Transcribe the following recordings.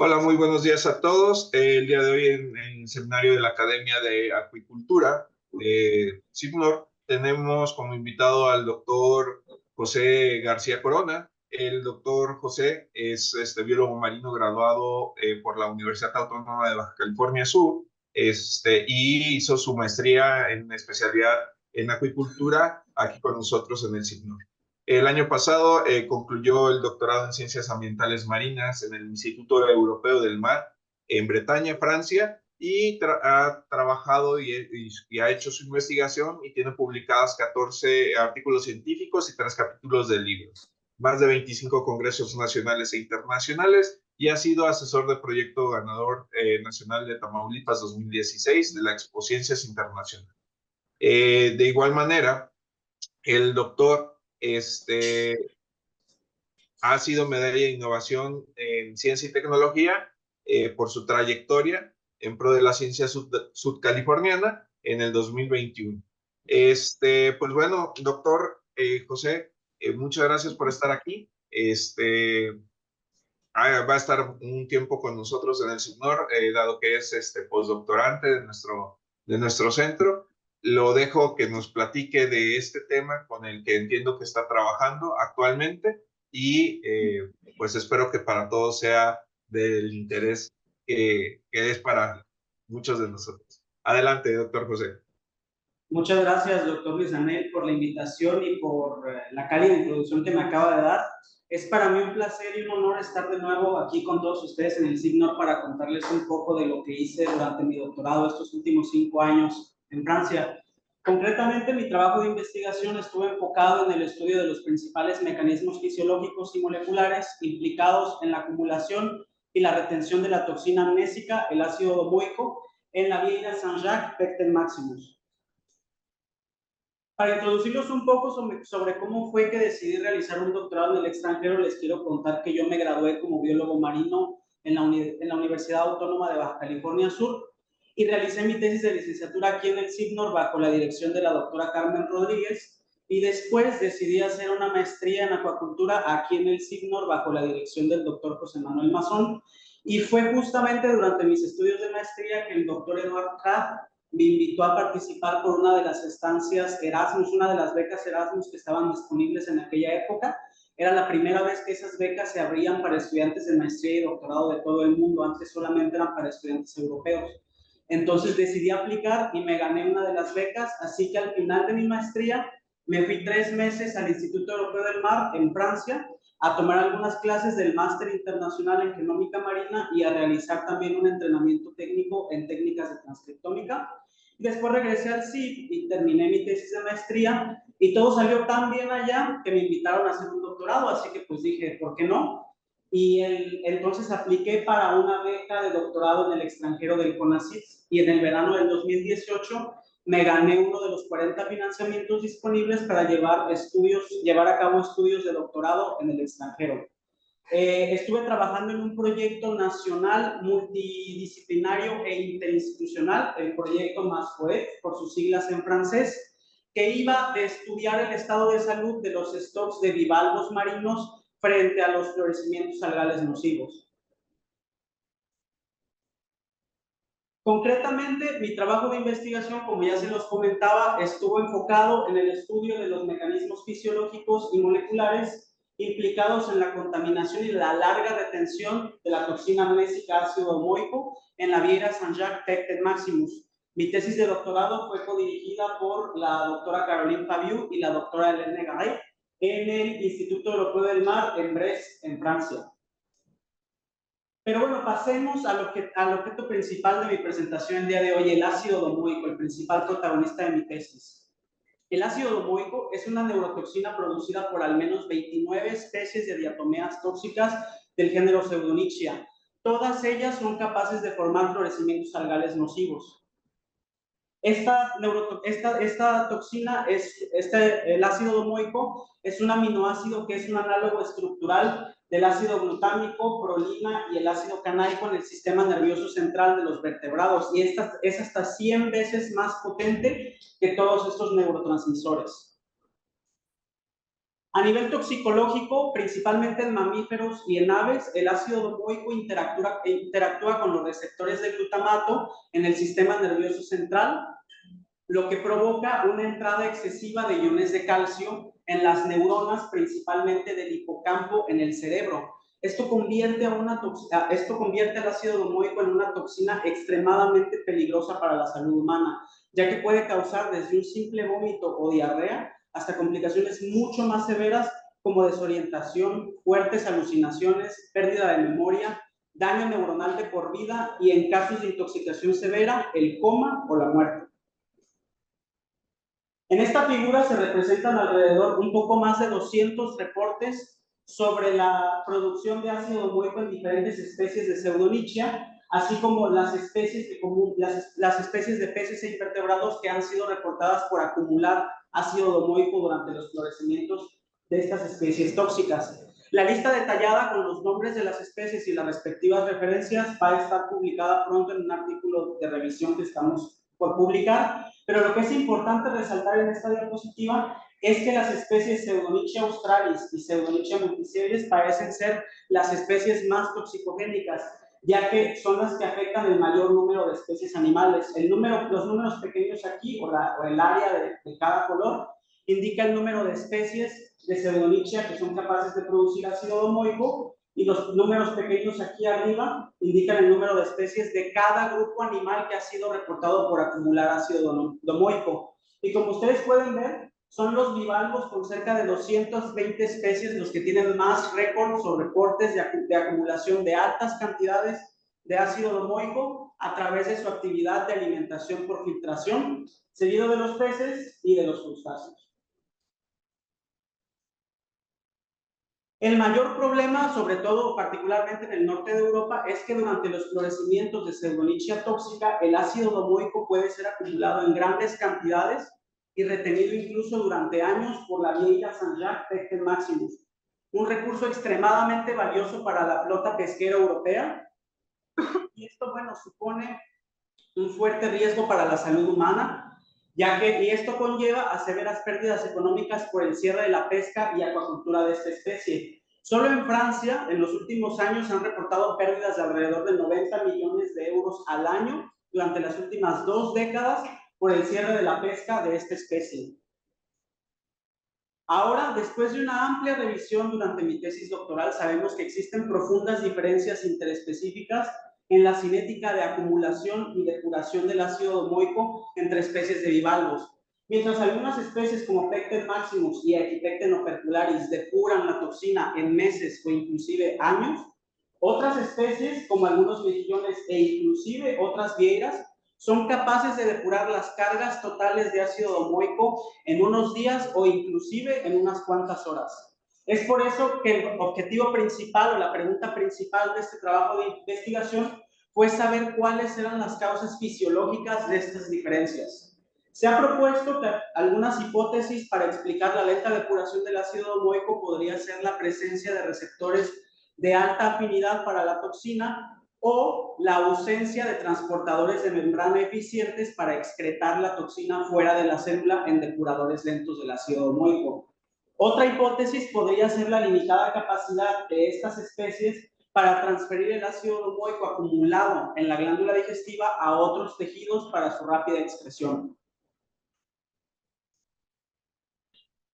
Hola, muy buenos días a todos. El día de hoy en el seminario de la Academia de Acuicultura de CIPNOR tenemos como invitado al doctor José García Corona. El doctor José es biólogo marino graduado por la Universidad Autónoma de Baja California Sur y hizo su maestría en especialidad en acuicultura aquí con nosotros en el CIPNOR. El año pasado concluyó el doctorado en Ciencias Ambientales Marinas en el Instituto Europeo del Mar en Bretaña, Francia, y ha trabajado y ha hecho su investigación y tiene publicadas 14 artículos científicos y 3 capítulos de libros, más de 25 congresos nacionales e internacionales, y ha sido asesor de proyecto ganador nacional de Tamaulipas 2016 de la Expo Ciencias Internacional. De igual manera, el doctor ha sido medalla de innovación en ciencia y tecnología por su trayectoria en pro de la ciencia sudcaliforniana en el 2021. Pues bueno, doctor José, muchas gracias por estar aquí. Va a estar un tiempo con nosotros en el CIPNOR, dado que es postdoctorante de nuestro centro. Lo dejo que nos platique de este tema con el que entiendo que está trabajando actualmente y pues espero que para todos sea del interés que es para muchos de nosotros. Adelante, doctor José. Muchas gracias, doctor Luis Anel, por la invitación y por la cálida introducción que me acaba de dar. Es para mí un placer y un honor estar de nuevo aquí con todos ustedes en el CIPNOR para contarles un poco de lo que hice durante mi doctorado estos últimos 5 años en Francia. Concretamente, mi trabajo de investigación estuvo enfocado en el estudio de los principales mecanismos fisiológicos y moleculares implicados en la acumulación y la retención de la toxina amnésica, el ácido domoico, en la Vieira Saint-Jacques Pecten Maximus. Para introducirlos un poco sobre cómo fue que decidí realizar un doctorado en el extranjero, les quiero contar que yo me gradué como biólogo marino en la Universidad Autónoma de Baja California Sur y realicé mi tesis de licenciatura aquí en el CIPNOR bajo la dirección de la doctora Carmen Rodríguez, y después decidí hacer una maestría en acuacultura aquí en el CIPNOR bajo la dirección del doctor José Manuel Mazón, y fue justamente durante mis estudios de maestría que el doctor Eduardo Kraft me invitó a participar por una de las estancias Erasmus, una de las becas Erasmus que estaban disponibles en aquella época. Era la primera vez que esas becas se abrían para estudiantes de maestría y doctorado de todo el mundo. Antes solamente eran para estudiantes europeos. Entonces decidí aplicar y me gané una de las becas, así que al final de mi maestría me fui 3 meses al Instituto Europeo del Mar en Francia a tomar algunas clases del Máster Internacional en Genómica Marina y a realizar también un entrenamiento técnico en técnicas de transcriptómica. Después regresé al CIP y terminé mi tesis de maestría y todo salió tan bien allá que me invitaron a hacer un doctorado, así que pues dije, ¿por qué no? Y entonces apliqué para una beca de doctorado en el extranjero del CONACYT y en el verano del 2018 me gané uno de los 40 financiamientos disponibles para llevar a cabo estudios de doctorado en el extranjero. Estuve trabajando en un proyecto nacional multidisciplinario e interinstitucional, el proyecto MASFOET, por sus siglas en francés, que iba de estudiar el estado de salud de los stocks de bivalvos marinos frente a los florecimientos algales nocivos. Concretamente, mi trabajo de investigación, como ya se los comentaba, estuvo enfocado en el estudio de los mecanismos fisiológicos y moleculares implicados en la contaminación y la larga retención de la toxina amnésica ácido domoico en la Vieira Saint-Jacques Pecten Maximus. Mi tesis de doctorado fue codirigida por la doctora Caroline Fabiu y la doctora Hélène Garay en el Instituto Europeo del Mar en Brest, en Francia. Pero bueno, pasemos al objeto principal de mi presentación el día de hoy, el ácido domoico, el principal protagonista de mi tesis. El ácido domoico es una neurotoxina producida por al menos 29 especies de diatomeas tóxicas del género Pseudonychia. Todas ellas son capaces de formar florecimientos algales nocivos. Esta toxina, el ácido domoico, es un aminoácido que es un análogo estructural del ácido glutámico, prolina y el ácido canaico en el sistema nervioso central de los vertebrados, y es hasta 100 veces más potente que todos estos neurotransmisores. A nivel toxicológico, principalmente en mamíferos y en aves, el ácido domoico interactúa con los receptores de glutamato en el sistema nervioso central, lo que provoca una entrada excesiva de iones de calcio en las neuronas, principalmente del hipocampo en el cerebro. Esto convierte al ácido domoico en una toxina extremadamente peligrosa para la salud humana, ya que puede causar desde un simple vómito o diarrea hasta complicaciones mucho más severas como desorientación, fuertes alucinaciones, pérdida de memoria, daño neuronal de por vida y, en casos de intoxicación severa, el coma o la muerte. En esta figura se representan alrededor un poco más de 200 reportes sobre la producción de ácido domoico en diferentes especies de Pseudonychia, así como las especies de peces e invertebrados que han sido reportadas por acumular ácido domoico durante los florecimientos de estas especies tóxicas. La lista detallada con los nombres de las especies y las respectivas referencias va a estar publicada pronto en un artículo de revisión que estamos por publicar, pero lo que es importante resaltar en esta diapositiva es que las especies Pseudonychia australis y Pseudonychia multiceres parecen ser las especies más toxicogénicas, ya que son las que afectan el mayor número de especies animales. Los números pequeños aquí, o el área de cada color, indica el número de especies de Pseudonychia que son capaces de producir ácido domoico, y los números pequeños aquí arriba indican el número de especies de cada grupo animal que ha sido reportado por acumular ácido domoico. Y como ustedes pueden ver, son los bivalvos con cerca de 220 especies los que tienen más récords o reportes de acumulación de altas cantidades de ácido domoico a través de su actividad de alimentación por filtración, seguido de los peces y de los crustáceos. El mayor problema, sobre todo particularmente en el norte de Europa, es que durante los florecimientos de Pseudonychia tóxica, el ácido domoico puede ser acumulado en grandes cantidades y retenido incluso durante años por la Vieira Saint-Jacques Pecten maximus, un recurso extremadamente valioso para la flota pesquera europea. Y esto, bueno, supone un fuerte riesgo para la salud humana, y esto conlleva a severas pérdidas económicas por el cierre de la pesca y acuacultura de esta especie. Solo en Francia, en los últimos años, se han reportado pérdidas de alrededor de 90 millones de euros al año durante las últimas 2 décadas por el cierre de la pesca de esta especie. Ahora, después de una amplia revisión durante mi tesis doctoral, sabemos que existen profundas diferencias interespecíficas en la cinética de acumulación y depuración del ácido domoico entre especies de bivalvos. Mientras algunas especies como Pecten maximus y Echipecten opercularis depuran la toxina en meses o inclusive años, otras especies como algunos mejillones e inclusive otras vieiras son capaces de depurar las cargas totales de ácido domoico en unos días o inclusive en unas cuantas horas. Es por eso que el objetivo principal o la pregunta principal de este trabajo de investigación fue saber cuáles eran las causas fisiológicas de estas diferencias. Se ha propuesto que algunas hipótesis para explicar la lenta depuración del ácido domoico podría ser la presencia de receptores de alta afinidad para la toxina o la ausencia de transportadores de membrana eficientes para excretar la toxina fuera de la célula en depuradores lentos del ácido domoico. Otra hipótesis podría ser la limitada capacidad de estas especies para transferir el ácido domoico acumulado en la glándula digestiva a otros tejidos para su rápida excreción.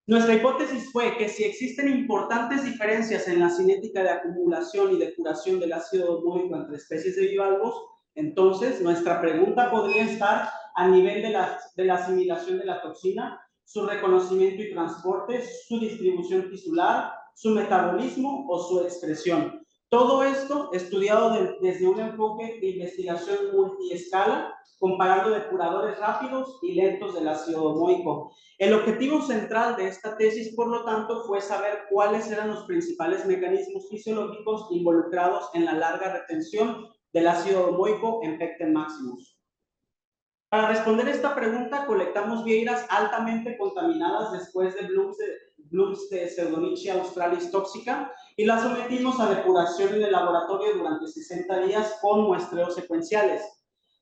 Nuestra hipótesis fue que si existen importantes diferencias en la cinética de acumulación y depuración del ácido domoico entre especies de bivalvos, entonces nuestra pregunta podría estar a nivel de la asimilación de la toxina, su reconocimiento y transporte, su distribución tisular, su metabolismo o su excreción. Todo esto estudiado desde un enfoque de investigación multiescala, comparando depuradores rápidos y lentos del ácido domoico. El objetivo central de esta tesis, por lo tanto, fue saber cuáles eran los principales mecanismos fisiológicos involucrados en la larga retención del ácido domoico en Pecten maximus. Para responder esta pregunta, colectamos vieiras altamente contaminadas después de blooms de Pseudonychia australis tóxica y las sometimos a depuración en el laboratorio durante 60 días con muestreos secuenciales.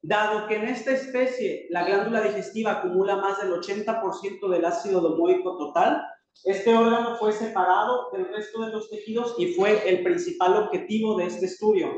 Dado que en esta especie la glándula digestiva acumula más del 80% del ácido domoico total, Este órgano fue separado del resto de los tejidos y fue el principal objetivo de este estudio.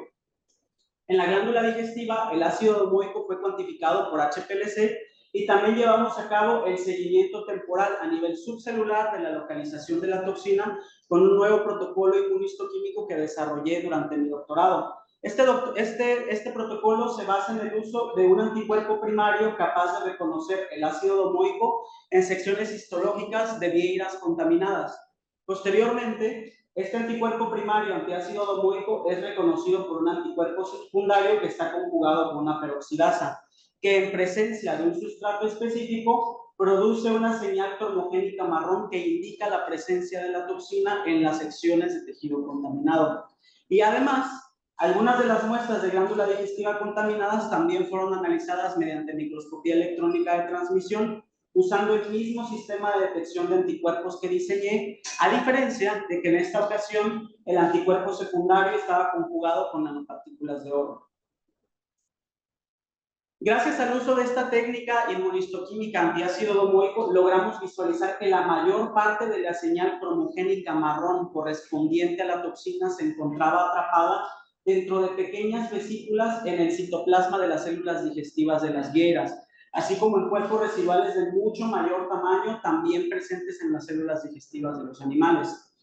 En la glándula digestiva, el ácido domoico fue cuantificado por HPLC y también llevamos a cabo el seguimiento temporal a nivel subcelular de la localización de la toxina con un nuevo protocolo inmunistoquímico que desarrollé durante mi doctorado. Este protocolo se basa en el uso de un anticuerpo primario capaz de reconocer el ácido domoico en secciones histológicas de vieiras contaminadas. Posteriormente, este anticuerpo primario antiácido domoico es reconocido por un anticuerpo secundario que está conjugado con una peroxidasa, que en presencia de un sustrato específico produce una señal cromogénica marrón que indica la presencia de la toxina en las secciones de tejido contaminado. Y además, algunas de las muestras de glándula digestiva contaminadas también fueron analizadas mediante microscopía electrónica de transmisión, usando el mismo sistema de detección de anticuerpos que diseñé, a diferencia de que en esta ocasión el anticuerpo secundario estaba conjugado con nanopartículas de oro. Gracias al uso de esta técnica inmunistoquímica antiácido domoico, logramos visualizar que la mayor parte de la señal cromogénica marrón correspondiente a la toxina se encontraba atrapada dentro de pequeñas vesículas en el citoplasma de las células digestivas de las higueras, así como en cuerpos residuales de mucho mayor tamaño también presentes en las células digestivas de los animales.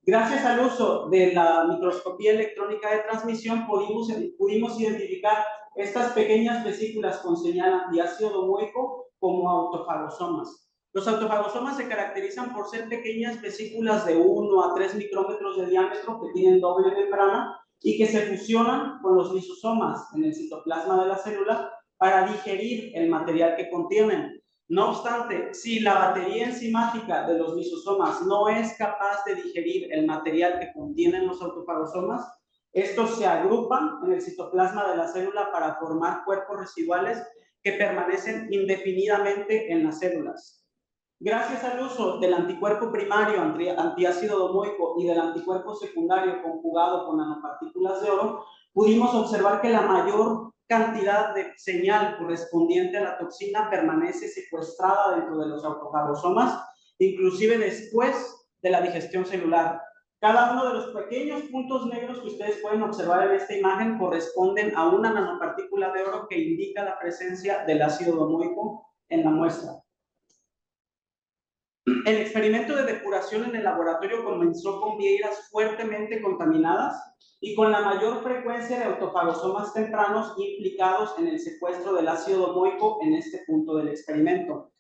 Gracias al uso de la microscopía electrónica de transmisión pudimos identificar estas pequeñas vesículas con señal antiácido domoico como autofagosomas. Los autofagosomas se caracterizan por ser pequeñas vesículas de 1 a 3 micrómetros de diámetro que tienen doble membrana y que se fusionan con los lisosomas en el citoplasma de la célula para digerir el material que contienen. No obstante, si la batería enzimática de los lisosomas no es capaz de digerir el material que contienen los autofagosomas, estos se agrupan en el citoplasma de la célula para formar cuerpos residuales que permanecen indefinidamente en las células. Gracias al uso del anticuerpo primario antiácido domoico y del anticuerpo secundario conjugado con nanopartículas de oro, pudimos observar que la mayor cantidad de señal correspondiente a la toxina permanece secuestrada dentro de los autofagosomas, inclusive después de la digestión celular. Cada uno de los pequeños puntos negros que ustedes pueden observar en esta imagen corresponden a una nanopartícula de oro que indica la presencia del ácido domoico en la muestra. El experimento de depuración en el laboratorio comenzó con vieiras fuertemente contaminadas y con la mayor frecuencia de autofagosomas tempranos implicados en el secuestro del ácido domoico en este punto del experimento.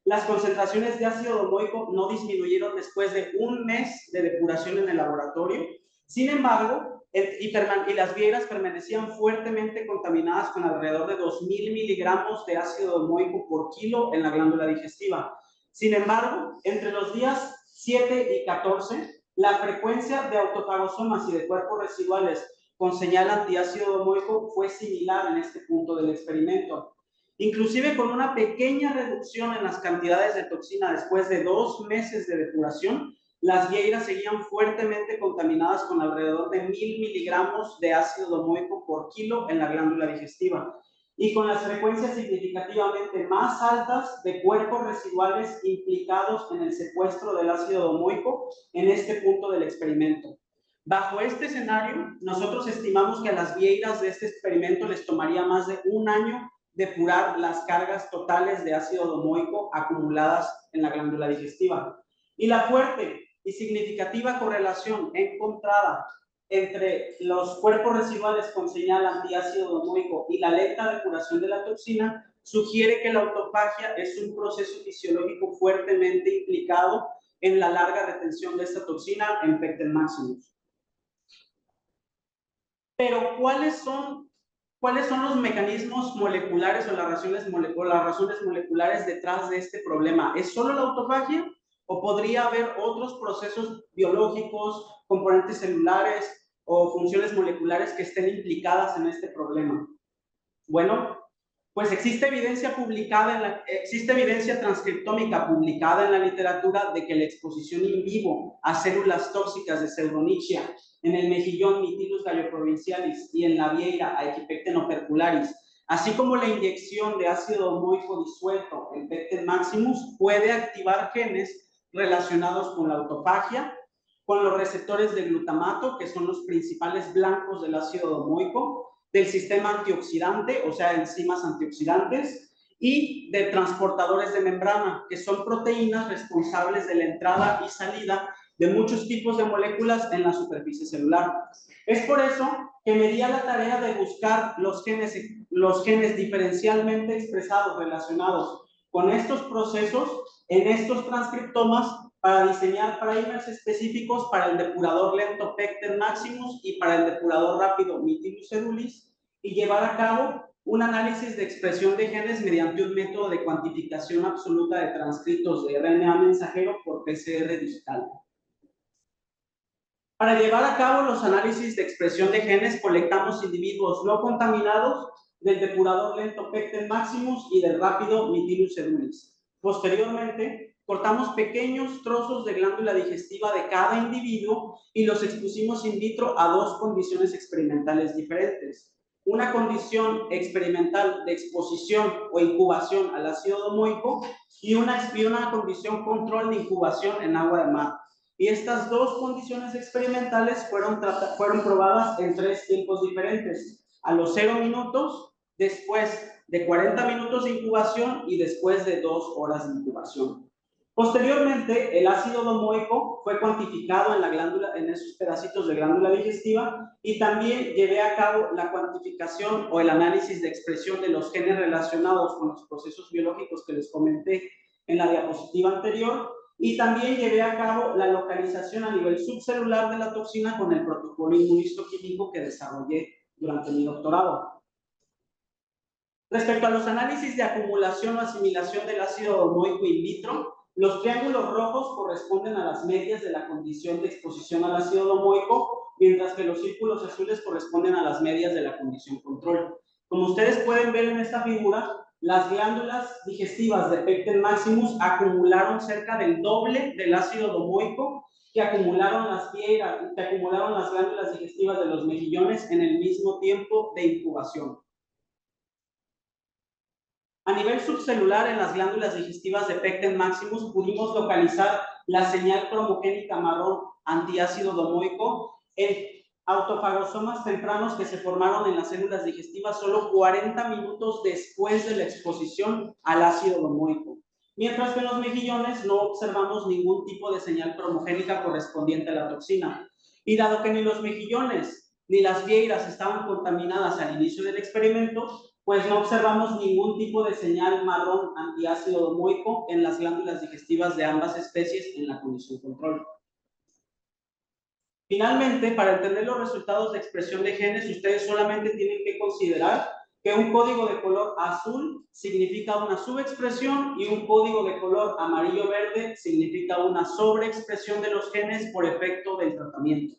Las concentraciones de ácido domoico no disminuyeron después de un mes de depuración en el laboratorio. Sin embargo, y las vieiras permanecían fuertemente contaminadas con alrededor de 2.000 miligramos de ácido domoico por kilo en la glándula digestiva. Sin embargo, entre los días 7 y 14, la frecuencia de autofagosomas y de cuerpos residuales con señal antiácido domoico fue similar en este punto del experimento. Inclusive con una pequeña reducción en las cantidades de toxina después de 2 meses de depuración, las vieiras seguían fuertemente contaminadas con alrededor de 1.000 miligramos de ácido domoico por kilo en la glándula digestiva y con las frecuencias significativamente más altas de cuerpos residuales implicados en el secuestro del ácido domoico en este punto del experimento. Bajo este escenario, nosotros estimamos que a las vieiras de este experimento les tomaría más de un año depurar las cargas totales de ácido domoico acumuladas en la glándula digestiva. Y la fuerte y significativa correlación encontrada entre los cuerpos residuales con señal antiácido domoico y la lenta depuración de la toxina sugiere que la autofagia es un proceso fisiológico fuertemente implicado en la larga retención de esta toxina en Pecten maximus. Pero ¿cuáles son los mecanismos moleculares o las razones moleculares detrás de este problema? ¿Es solo la autofagia o podría haber otros procesos biológicos, componentes celulares o funciones moleculares que estén implicadas en este problema? Bueno, pues existe evidencia transcriptómica publicada en la literatura de que la exposición in vivo a células tóxicas de Pseudonychia en el mejillón Mytilus galloprovincialis y en la vieira Aequipecten opercularis, así como la inyección de ácido domoico disuelto en Pecten maximus, puede activar genes relacionados con la autofagia, con los receptores de glutamato, que son los principales blancos del ácido domoico, del sistema antioxidante, o sea, enzimas antioxidantes, y de transportadores de membrana, que son proteínas responsables de la entrada y salida de muchos tipos de moléculas en la superficie celular. Es por eso que me di a la tarea de buscar los genes diferencialmente expresados relacionados con estos procesos en estos transcriptomas para diseñar primers específicos para el depurador lento Pecten Maximus y para el depurador rápido Mytilus edulis, y llevar a cabo un análisis de expresión de genes mediante un método de cuantificación absoluta de transcritos de RNA mensajero por PCR digital. Para llevar a cabo los análisis de expresión de genes, colectamos individuos no contaminados del depurador lento Pecten Maximus y del rápido Mytilus edulis. Posteriormente, cortamos pequeños trozos de glándula digestiva de cada individuo y los expusimos in vitro a dos condiciones experimentales diferentes. Una condición experimental de exposición o incubación al ácido domoico y una condición control de incubación en agua de mar. Y estas dos condiciones experimentales fueron probadas en 3 tiempos diferentes: a los 0 minutos, después de 40 minutos de incubación y después de 2 horas de incubación. Posteriormente, el ácido domoico fue cuantificado en la glándula, en esos pedacitos de glándula digestiva, y también llevé a cabo la cuantificación o el análisis de expresión de los genes relacionados con los procesos biológicos que les comenté en la diapositiva anterior, y también llevé a cabo la localización a nivel subcelular de la toxina con el protocolo inmunistoquímico que desarrollé durante mi doctorado. Respecto a los análisis de acumulación o asimilación del ácido domoico in vitro, los triángulos rojos corresponden a las medias de la condición de exposición al ácido domoico, mientras que los círculos azules corresponden a las medias de la condición control. Como ustedes pueden ver en esta figura, las glándulas digestivas de Pecten Maximus acumularon cerca del doble del ácido domoico que acumularon las glándulas digestivas de los mejillones en el mismo tiempo de incubación. A nivel subcelular, en las glándulas digestivas de Pecten Maximus pudimos localizar la señal cromogénica marrón antiácido domoico en autofagosomas tempranos que se formaron en las células digestivas solo 40 minutos después de la exposición al ácido domoico, mientras que en los mejillones no observamos ningún tipo de señal cromogénica correspondiente a la toxina. Y dado que ni los mejillones ni las vieiras estaban contaminadas al inicio del experimento, pues no observamos ningún tipo de señal marrón antiácido domoico en las glándulas digestivas de ambas especies en la condición control. Finalmente, para entender los resultados de expresión de genes, ustedes solamente tienen que considerar que un código de color azul significa una subexpresión y un código de color amarillo-verde significa una sobreexpresión de los genes por efecto del tratamiento.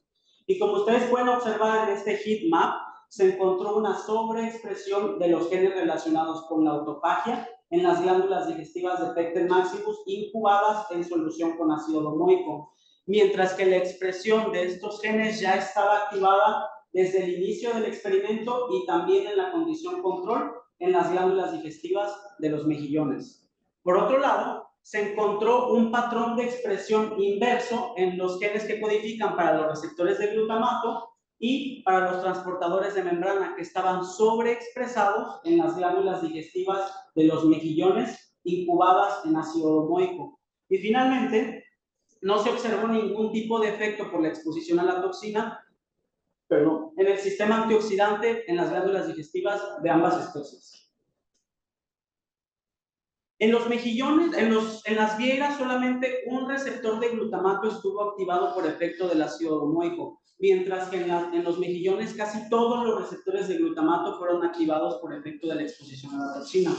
Y como ustedes pueden observar en este heat map, se encontró una sobreexpresión de los genes relacionados con la autofagia en las glándulas digestivas de Pecten Maximus incubadas en solución con ácido domoico, mientras que la expresión de estos genes ya estaba activada desde el inicio del experimento y también en la condición control en las glándulas digestivas de los mejillones. Por otro lado, se encontró un patrón de expresión inverso en los genes que codifican para los receptores de glutamato y para los transportadores de membrana, que estaban sobreexpresados en las glándulas digestivas de los mejillones incubadas en ácido domoico. Y finalmente, no se observó ningún tipo de efecto por la exposición a la toxina, pero en el sistema antioxidante en las glándulas digestivas de ambas especies. En los mejillones, en las vieiras, solamente un receptor de glutamato estuvo activado por efecto del ácido domoico, mientras que en los mejillones casi todos los receptores de glutamato fueron activados por efecto de la exposición a la toxina.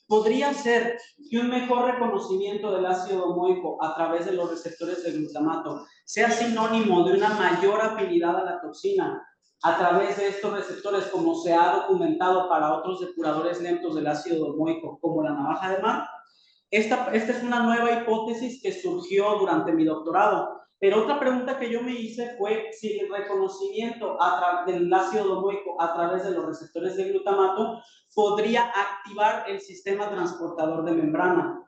Podría ser que un mejor reconocimiento del ácido domoico a través de los receptores de glutamato sea sinónimo de una mayor afinidad a la toxina a través de estos receptores, como se ha documentado para otros depuradores lentos del ácido domoico, como la navaja de mar. Esta es una nueva hipótesis que surgió durante mi doctorado. Pero otra pregunta que yo me hice fue si el reconocimiento del ácido domoico a través de los receptores de glutamato podría activar el sistema transportador de membrana,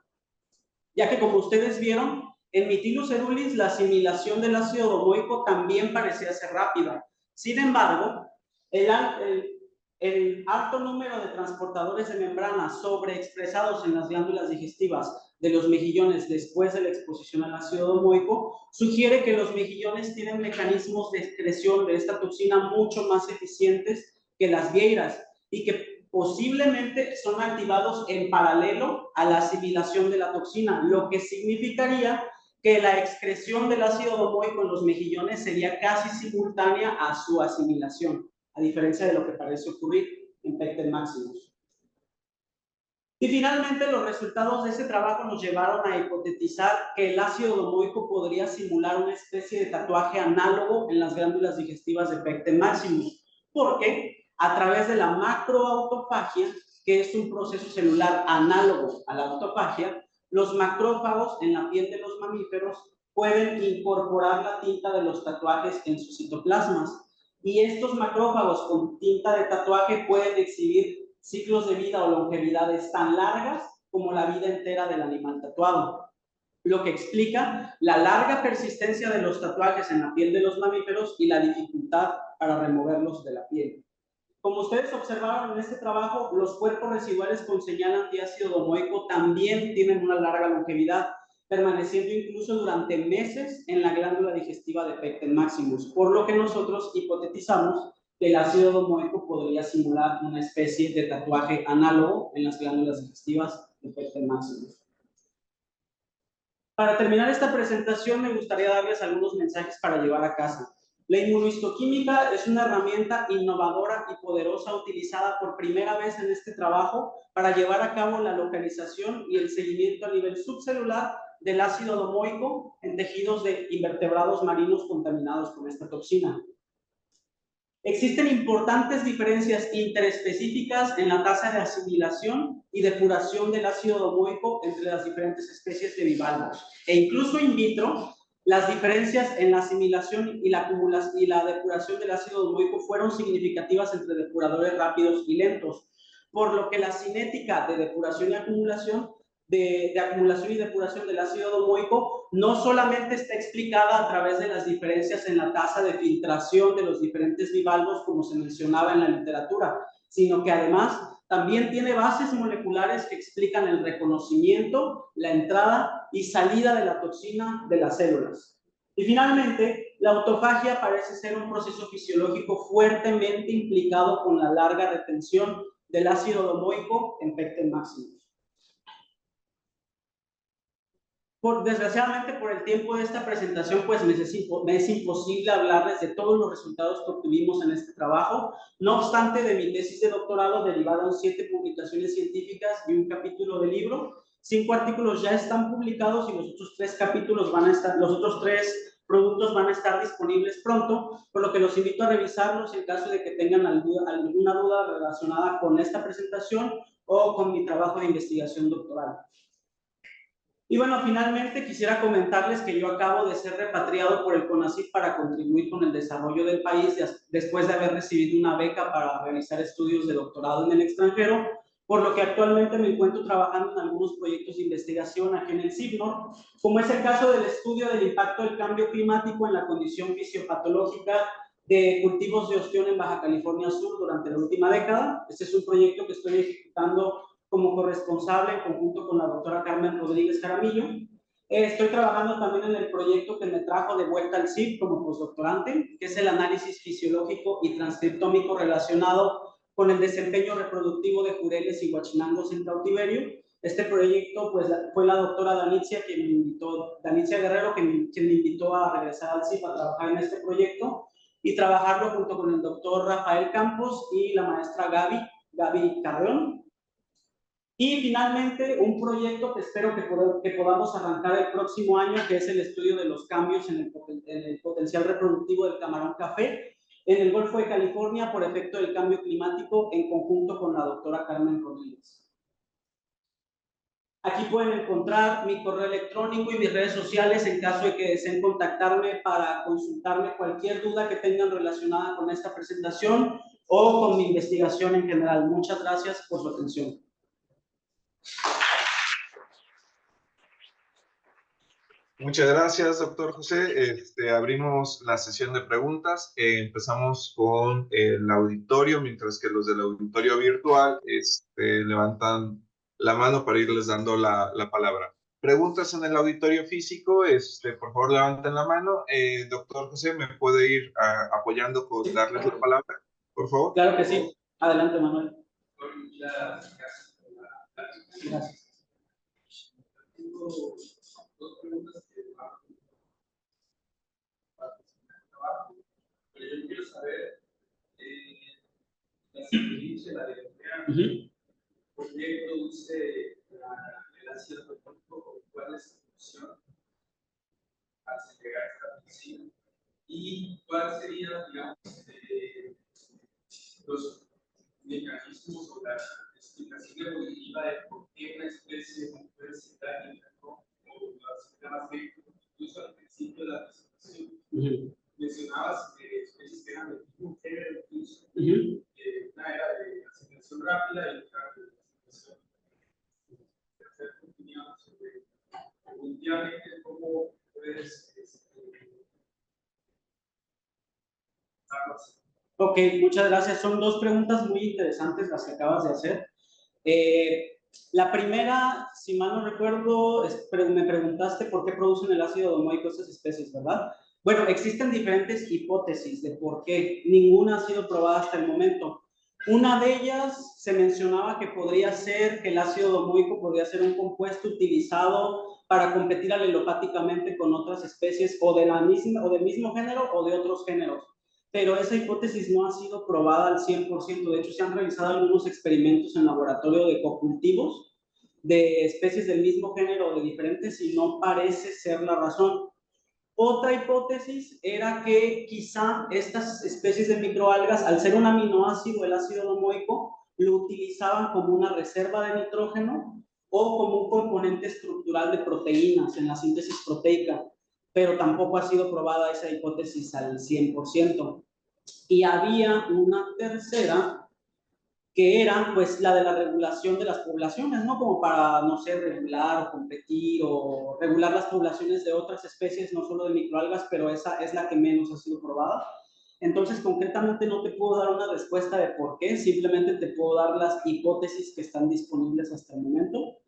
ya que, como ustedes vieron, En Mytilus cerulis, la asimilación del ácido domoico también parecía ser rápida. Sin embargo, el alto número de transportadores de membrana sobreexpresados en las glándulas digestivas de los mejillones después de la exposición al ácido domoico sugiere que los mejillones tienen mecanismos de excreción de esta toxina mucho más eficientes que las vieiras y que posiblemente son activados en paralelo a la asimilación de la toxina, lo que significaría que la excreción del ácido domoico en los mejillones sería casi simultánea a su asimilación, a diferencia de lo que parece ocurrir en Pecten maximus. Y finalmente, los resultados de ese trabajo nos llevaron a hipotetizar que el ácido domoico podría simular una especie de tatuaje análogo en las glándulas digestivas de Pecten maximus, porque a través de la macroautofagia, que es un proceso celular análogo a la autofagia, los macrófagos en la piel de los mamíferos pueden incorporar la tinta de los tatuajes en sus citoplasmas. Y estos macrófagos con tinta de tatuaje pueden exhibir ciclos de vida o longevidades tan largas como la vida entera del animal tatuado, lo que explica la larga persistencia de los tatuajes en la piel de los mamíferos y la dificultad para removerlos de la piel. Como ustedes observaron en este trabajo, los cuerpos residuales con señal antiácido domoico también tienen una larga longevidad, permaneciendo incluso durante meses en la glándula digestiva de Pecten maximus, por lo que nosotros hipotetizamos que el ácido domoico podría simular una especie de tatuaje análogo en las glándulas digestivas de Pecten maximus. Para terminar esta presentación, me gustaría darles algunos mensajes para llevar a casa. La inmunohistoquímica es una herramienta innovadora y poderosa utilizada por primera vez en este trabajo para llevar a cabo la localización y el seguimiento a nivel subcelular del ácido domoico en tejidos de invertebrados marinos contaminados con esta toxina. Existen importantes diferencias interespecíficas en la tasa de asimilación y depuración del ácido domoico entre las diferentes especies de bivalvos. E incluso in vitro, las diferencias en la asimilación y la depuración del ácido domoico fueron significativas entre depuradores rápidos y lentos, por lo que la cinética de depuración y acumulación acumulación y depuración del ácido domoico no solamente está explicada a través de las diferencias en la tasa de filtración de los diferentes bivalvos, como se mencionaba en la literatura, sino que además también tiene bases moleculares que explican el reconocimiento, la entrada y salida de la toxina de las células. Y finalmente, la autofagia parece ser un proceso fisiológico fuertemente implicado con la larga retención del ácido domoico en Pecten maximus. Desgraciadamente, por el tiempo de esta presentación, pues me es imposible hablarles de todos los resultados que obtuvimos en este trabajo. No obstante, de mi tesis de doctorado derivaron 7 publicaciones científicas y un capítulo de libro. 5 artículos ya están publicados y los otros 3 capítulos los otros 3 productos van a estar disponibles pronto, por lo que los invito a revisarlos en caso de que tengan alguna duda relacionada con esta presentación o con mi trabajo de investigación doctoral. Y bueno, finalmente quisiera comentarles que yo acabo de ser repatriado por el CONACYT para contribuir con el desarrollo del país después de haber recibido una beca para realizar estudios de doctorado en el extranjero, por lo que actualmente me encuentro trabajando en algunos proyectos de investigación aquí en el CIBNOR, como es el caso del estudio del impacto del cambio climático en la condición fisiopatológica de cultivos de ostión en Baja California Sur durante la última década. Este es un proyecto que estoy ejecutando como corresponsable en conjunto con la doctora Carmen Rodríguez Jaramillo. Estoy trabajando también en el proyecto que me trajo de vuelta al CIP como postdoctorante, que es el análisis fisiológico y transcriptómico relacionado con el desempeño reproductivo de jureles y guachinangos en cautiverio. Este proyecto, pues, fue la doctora Danitzia Guerrero, quien me invitó a regresar al CIP a trabajar en este proyecto y trabajarlo junto con el doctor Rafael Campos y la maestra Gaby Carreón. Y finalmente, un proyecto que espero que podamos arrancar el próximo año, que es el estudio de los cambios en el potencial reproductivo del camarón café en el Golfo de California por efecto del cambio climático en conjunto con la doctora Carmen Rodríguez. Aquí pueden encontrar mi correo electrónico y mis redes sociales en caso de que deseen contactarme para consultarme cualquier duda que tengan relacionada con esta presentación o con mi investigación en general. Muchas gracias por su atención. Muchas gracias, doctor José. Abrimos la sesión de preguntas. Empezamos con el auditorio, mientras que los del auditorio virtual levantan la mano para irles dando la palabra. Preguntas en el auditorio físico, por favor levanten la mano. Doctor José, ¿me puede ir apoyando con darles la palabra, por favor? Claro que sí. Adelante, Manuel. Gracias. Tengo dos preguntas que pero yo quiero saber la experiencia de la diarrea, por qué produce el ácido clorhídrico, cuál es su función hasta llegar a esta toxina y cuál sería, digamos, los mecanismos o la explicación evolutiva de por qué una especie puede ser dañina, ¿no? O las más bien, incluso al principio de la presentación, mencionabas especies que eran del mismo género, incluso una era de aceleración rápida y otra de aceleración. Hacer opinión sobre evolutivamente cómo puedes darlas. Ok, muchas gracias. Son dos preguntas muy interesantes las que acabas de hacer. La primera, si mal no recuerdo, me preguntaste por qué producen el ácido domoico estas especies, ¿verdad? Bueno, existen diferentes hipótesis de por qué. Ninguna ha sido probada hasta el momento. Una de ellas se mencionaba que podría ser que el ácido domoico podría ser un compuesto utilizado para competir alelopáticamente con otras especies o del mismo género o de otros géneros. Pero esa hipótesis no ha sido probada al 100%. De hecho, se han realizado algunos experimentos en laboratorio de cocultivos de especies del mismo género o de diferentes y no parece ser la razón. Otra hipótesis era que quizá estas especies de microalgas, al ser un aminoácido, el ácido domoico, lo utilizaban como una reserva de nitrógeno o como un componente estructural de proteínas en la síntesis proteica, pero tampoco ha sido probada esa hipótesis al 100%. Y había una tercera que era pues la de la regulación de las poblaciones, ¿no? Como para, no sé, regular o competir o regular las poblaciones de otras especies, no solo de microalgas, pero esa es la que menos ha sido probada. Entonces, concretamente no te puedo dar una respuesta de por qué, simplemente te puedo dar las hipótesis que están disponibles hasta el momento.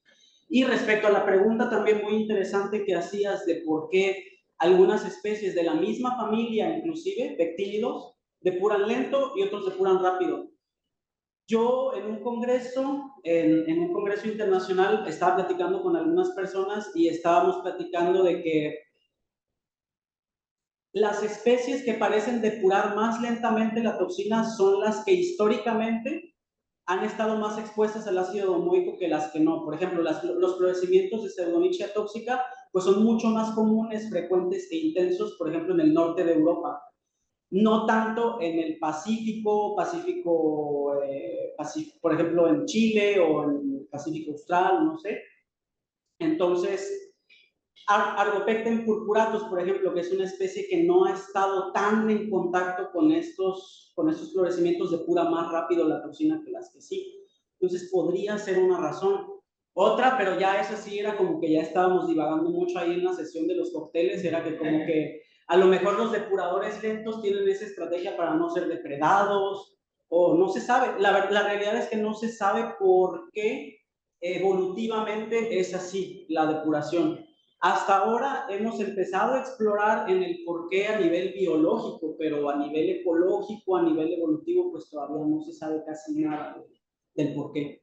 Y respecto a la pregunta también muy interesante que hacías de por qué algunas especies de la misma familia, inclusive pectínidos, depuran lento y otros depuran rápido. Yo en un congreso internacional estaba platicando con algunas personas y estábamos platicando de que las especies que parecen depurar más lentamente la toxina son las que históricamente han estado más expuestas al ácido domoico que las que no. Por ejemplo, los florecimientos de Pseudonychia tóxica pues son mucho más comunes, frecuentes e intensos, por ejemplo, en el norte de Europa. No tanto en el Pacífico, por ejemplo, en Chile o en el Pacífico Austral, no sé. Entonces, Argopecten purpuratus, por ejemplo, que es una especie que no ha estado tan en contacto con estos florecimientos, depura más rápido la toxina que las que sí. Entonces, podría ser una razón. Otra, pero ya esa sí era como que ya estábamos divagando mucho ahí en la sesión de los cócteles, era que como que a lo mejor los depuradores lentos tienen esa estrategia para no ser depredados, o no se sabe. La realidad es que no se sabe por qué evolutivamente es así la depuración. Hasta ahora hemos empezado a explorar en el por qué a nivel biológico, pero a nivel ecológico, a nivel evolutivo, pues todavía no se sabe casi nada del por qué.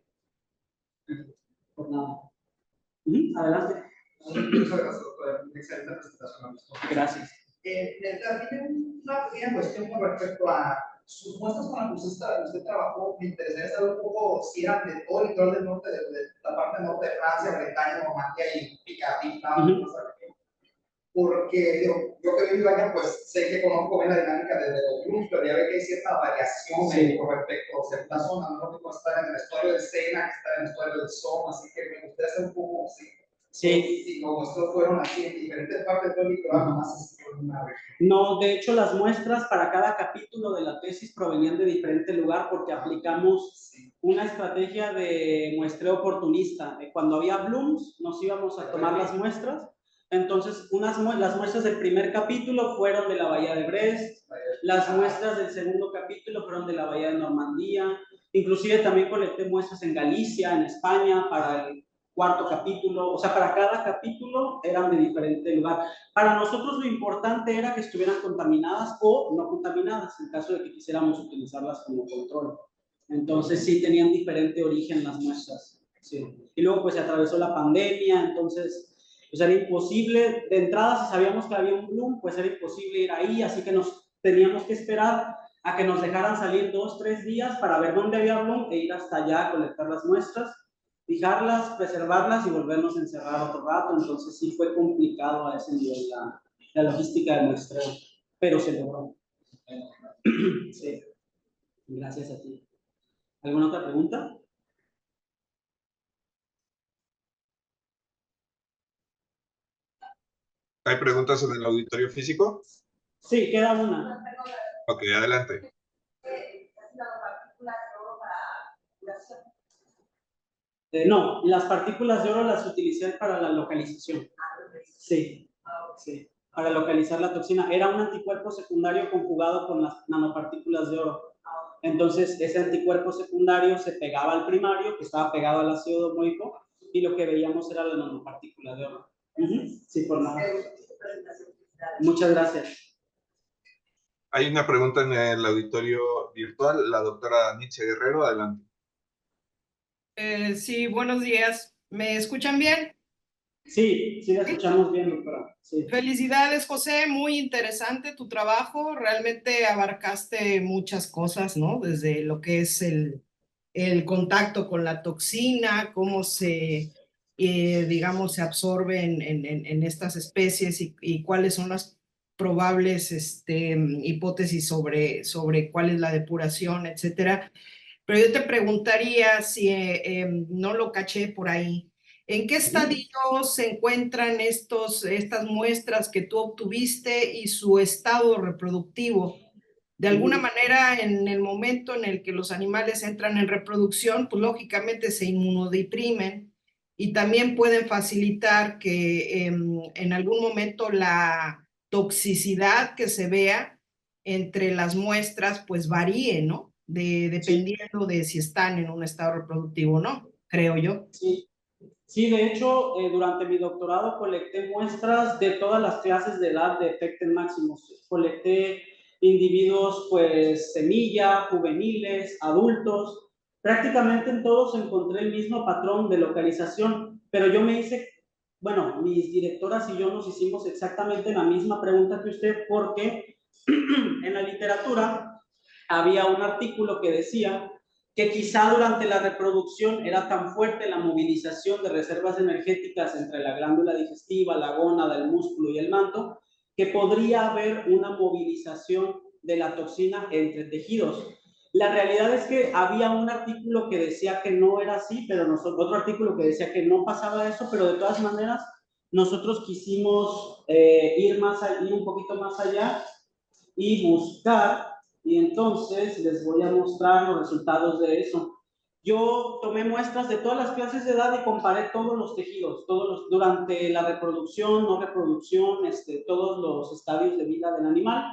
Por nada. Adelante. Muchas gracias, doctora. Excelente presentación. Gracias. También una pequeña cuestión con respecto a sus muestras con las que usted trabajó. Me interesaría saber un poco si eran de todo el litoral del norte, de la parte norte de Francia, Bretaña, Normandía y Picardía, porque yo que vivo allá, pues sé que conozco bien la dinámica de los grupos, pero ya ve que hay cierta variación con respecto a ciertas zonas, no lo mismo estar en el estuario del Sena que estar en el estuario del Somme, así que me gustaría saber un poco si los muestros fueron así en diferentes partes del litoral, más así por una vez. No, de hecho las muestras para cada capítulo de la tesis provenían de diferente lugar porque aplicamos una estrategia de muestreo oportunista. Cuando había blooms nos íbamos a tomar las muestras, Entonces, las muestras del primer capítulo fueron de la Bahía de Brest, las muestras del segundo capítulo fueron de la Bahía de Normandía, inclusive también colecté muestras en Galicia, en España, para el cuarto capítulo, o sea, para cada capítulo eran de diferente lugar. Para nosotros lo importante era que estuvieran contaminadas o no contaminadas, en caso de que quisiéramos utilizarlas como control. Entonces sí tenían diferente origen las muestras. Sí. Y luego pues se atravesó la pandemia, entonces pues era imposible, de entrada si sabíamos que había un bloom, pues era imposible ir ahí, así que nos teníamos que esperar a que nos dejaran salir 2-3 días para ver dónde había bloom e ir hasta allá a colectar las muestras, fijarlas, preservarlas y volvernos a encerrar otro rato. Entonces sí fue complicado a ese nivel la logística del muestreo, pero se logró. Sí, gracias a ti. ¿Alguna otra pregunta? ¿Hay preguntas en el auditorio físico? Sí, queda una. Ok, adelante. No, las partículas de oro las utilicé para la localización. Sí, sí, para localizar la toxina. Era un anticuerpo secundario conjugado con las nanopartículas de oro. Entonces, ese anticuerpo secundario se pegaba al primario, que estaba pegado al ácido domoico, y lo que veíamos era la nanopartícula de oro. Sí, por nada. Muchas gracias. Hay una pregunta en el auditorio virtual, la doctora Nietzsche Guerrero, adelante. Sí, buenos días. ¿Me escuchan bien? Sí, sí la escuchamos bien, doctora. Sí. Felicidades, José. Muy interesante tu trabajo. Realmente abarcaste muchas cosas, ¿no? Desde lo que es el contacto con la toxina, cómo se, digamos, se absorbe en estas especies y cuáles son las probables hipótesis sobre cuál es la depuración, etcétera. Pero yo te preguntaría si no lo caché por ahí. ¿En qué estadio se encuentran estas muestras que tú obtuviste y su estado reproductivo? De alguna manera, en el momento en el que los animales entran en reproducción, pues lógicamente se inmunodeprimen y también pueden facilitar que en algún momento la toxicidad que se vea entre las muestras pues varíe, ¿no? Dependiendo de si están en un estado reproductivo o no, creo yo. Sí. Sí, de hecho, durante mi doctorado colecté muestras de todas las clases de edad de Pecten Maximus. Colecté individuos, pues, semilla, juveniles, adultos. Prácticamente en todos encontré el mismo patrón de localización, pero yo me hice, bueno, mis directoras y yo nos hicimos exactamente la misma pregunta que usted, porque en la literatura había un artículo que decía que quizá durante la reproducción era tan fuerte la movilización de reservas energéticas entre la glándula digestiva, la gónada, el músculo y el manto, que podría haber una movilización de la toxina entre tejidos. La realidad es que había un artículo que decía que no era así, pero otro artículo que decía que no pasaba eso, pero de todas maneras nosotros quisimos ir un poquito más allá y buscar, y entonces les voy a mostrar los resultados de eso. Yo tomé muestras de todas las clases de edad y comparé todos los tejidos, durante la reproducción, no reproducción, todos los estadios de vida del animal,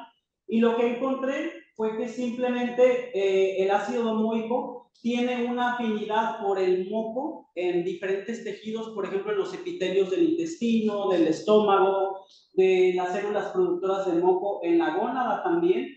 y lo que encontré fue que simplemente el ácido domoico tiene una afinidad por el moco en diferentes tejidos, por ejemplo en los epitelios del intestino, del estómago, de las células productoras de moco en la gónada también,